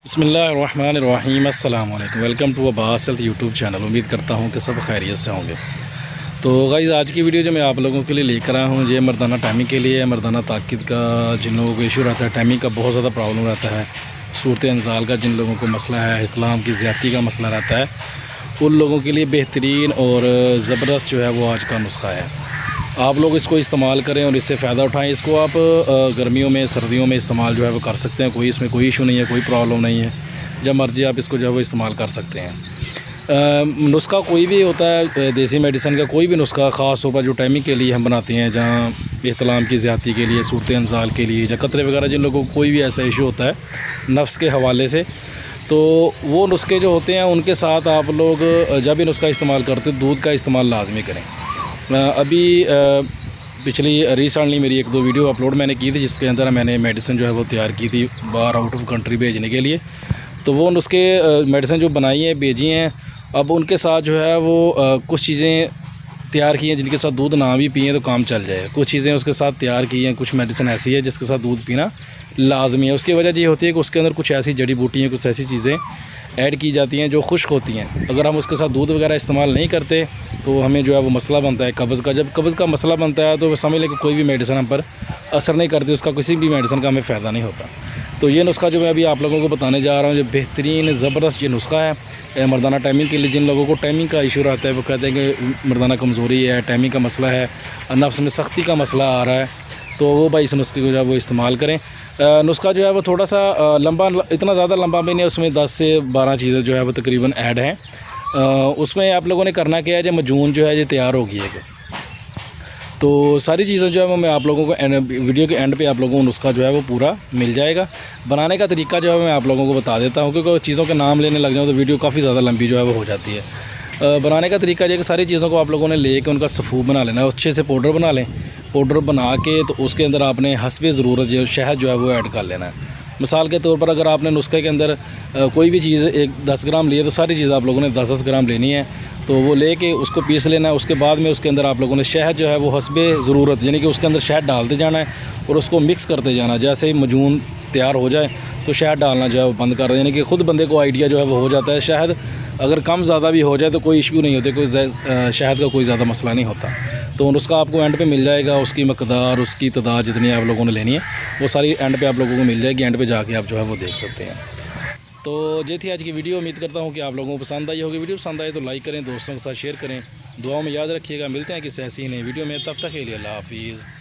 बिस्मिल्लाहिर्रहमानिर्रहीम अस्सलाम वालेकुम। Welcome to Abbas health YouTube channel. उम्मीद करता हूँ कि सब खैरियत से होंगे। तो गाइज़ आज की वीडियो जो मैं आप लोगों के लिए लेकर आया हूँ ये मर्दाना टाइमिंग के लिए। मर्दाना ताक़त का जिन लोगों को इशू रहता है, टाइमिंग का बहुत ज़्यादा प्रॉब्लम रहता है, सूरत इंज़ाल का जिन लोगों को मसला है, इत्लाम की ज़्यादती का मसला रहता है, उन लोगों के लिए बेहतरीन और ज़बरदस्त जो है वो आज का नुस्खा है। आप लोग इसको इस्तेमाल करें और इससे फ़ायदा उठाएं। इसको आप गर्मियों में, सर्दियों में इस्तेमाल जो है वो कर सकते हैं। इसमें कोई इशू नहीं है, कोई प्रॉब्लम नहीं है। जब मर्ज़ी आप इसको जो है वो इस्तेमाल कर सकते हैं। नुस्खा कोई भी होता है, देसी मेडिसिन का कोई भी नुस्खा ख़ास तौर पर जो टाइमिंग के लिए हम बनाते हैं, जहाँ इहतलाम की ज़्यादती के लिए, सूरत इंज़ाल के लिए, या कतरे वगैरह जिन लोगों को कोई भी ऐसा इशू होता है नफ्स के हवाले से, तो वो नुस्खे जो होते हैं उनके साथ आप लोग जब भी नुस्खा इस्तेमाल करते हैं दूध का इस्तेमाल लाजमी करें। अभी पिछली रिसेंटली मेरी 1-2 वीडियो अपलोड मैंने की थी, जिसके अंदर मैंने मेडिसिन जो है वो तैयार की थी बाहर आउट ऑफ कंट्री भेजने के लिए। तो वो नुस्खे मेडिसिन जो बनाई हैं, भेजी हैं, अब उनके साथ जो है वो कुछ चीज़ें तैयार की हैं जिनके साथ दूध ना भी पिए तो काम चल जाए। कुछ चीज़ें उसके साथ तैयार की हैं, कुछ मेडिसिन ऐसी है जिसके साथ दूध पीना लाजमी है। उसकी वजह ये होती है कि उसके अंदर कुछ ऐसी जड़ी बूटी हैं, कुछ ऐसी चीज़ें ऐड की जाती हैं जो खुश्क होती हैं। अगर हम उसके साथ दूध वगैरह इस्तेमाल नहीं करते तो हमें जो है वो मसला बनता है कब्ज़ का। जब कब्ज़ का मसला बनता है तो समझ लें कि कोई भी मेडिसिन हम पर असर नहीं करती, उसका किसी भी मेडिसिन का हमें फ़ायदा नहीं होता। तो ये नुस्खा जो मैं अभी आप लोगों को बताने जा रहा हूँ, जो बेहतरीन ज़बरदस्त ये नुस्खा है मर्दाना टाइमिंग के लिए। जिन लोगों को टाइमिंग का इशू रहता है, वो कहते हैं कि मर्दाना कमज़ोरी है, टाइमिंग का मसला है, नफ्स में सख्ती का मसला आ रहा है, तो वो भाई इस नुस्खे को जो है वो इस्तेमाल करें। नुस्खा जो है वो थोड़ा सा लंबा, इतना ज़्यादा लंबा भी नहीं है, उसमें 10 से 12 चीज़ें जो है वो तकरीबन ऐड हैं। उसमें आप लोगों ने करना क्या है, जब मजून जो है ये तैयार होगी है, तो सारी चीज़ें जो है वो मैं आप लोगों को वीडियो के एंड पे आप लोगों को नुस्खा जो है वो पूरा मिल जाएगा। बनाने का तरीका जो है मैं आप लोगों को बता देता हूँ, क्योंकि चीज़ों के नाम लेने लग जाऊँ तो वीडियो काफ़ी ज़्यादा लंबी जो है वो हो जाती है। बनाने का तरीका जो है कि सारी चीज़ों को आप लोगों ने ले कर उनका सफ़ूब बना लेना है, अच्छे से पाउडर बना लें। पाउडर बना के तो उसके अंदर आपने हस्बे ज़रूरत जो शहद जो है वो ऐड कर लेना है। मिसाल के तौर पर अगर आपने नुस्खे के अंदर कोई भी चीज़ 10 ग्राम लिए तो सारी चीज़ आप लोगों ने 10-10 ग्राम लेनी है, तो वो लेके उसको पीस लेना है। उसके बाद में उसके अंदर आप लोगों ने शहद जो है वो हस्बे ज़रूरत, यानी कि उसके अंदर शहद डालते जाना है और उसको मिक्स करते जाना। जैसे ही मजून तैयार हो जाए तो शहद डालना जो है वो बंद कर दें, यानी कि ख़ुद बंदे को आइडिया जो है वो हो जाता है। शहद अगर कम ज़्यादा भी हो जाए तो कोई इशू नहीं होते, कोई शहद का कोई ज़्यादा मसला नहीं होता। तो उसका आपको एंड पे मिल जाएगा, उसकी मकदार, उसकी तादाद जितनी आप लोगों ने लेनी है वो सारी एंड पे आप लोगों को मिल जाएगी। एंड पे जाके आप जो है वो देख सकते हैं। तो ये थी आज की वीडियो। उम्मीद करता हूँ कि आप लोगों को पसंद आई होगी। वीडियो पसंद आए तो लाइक करें, दोस्तों के साथ शेयर करें, दुआओं में याद रखिएगा। मिलते हैं किसी ऐसी नई वीडियो में, तब तक के लिए अल्लाह हाफिज़।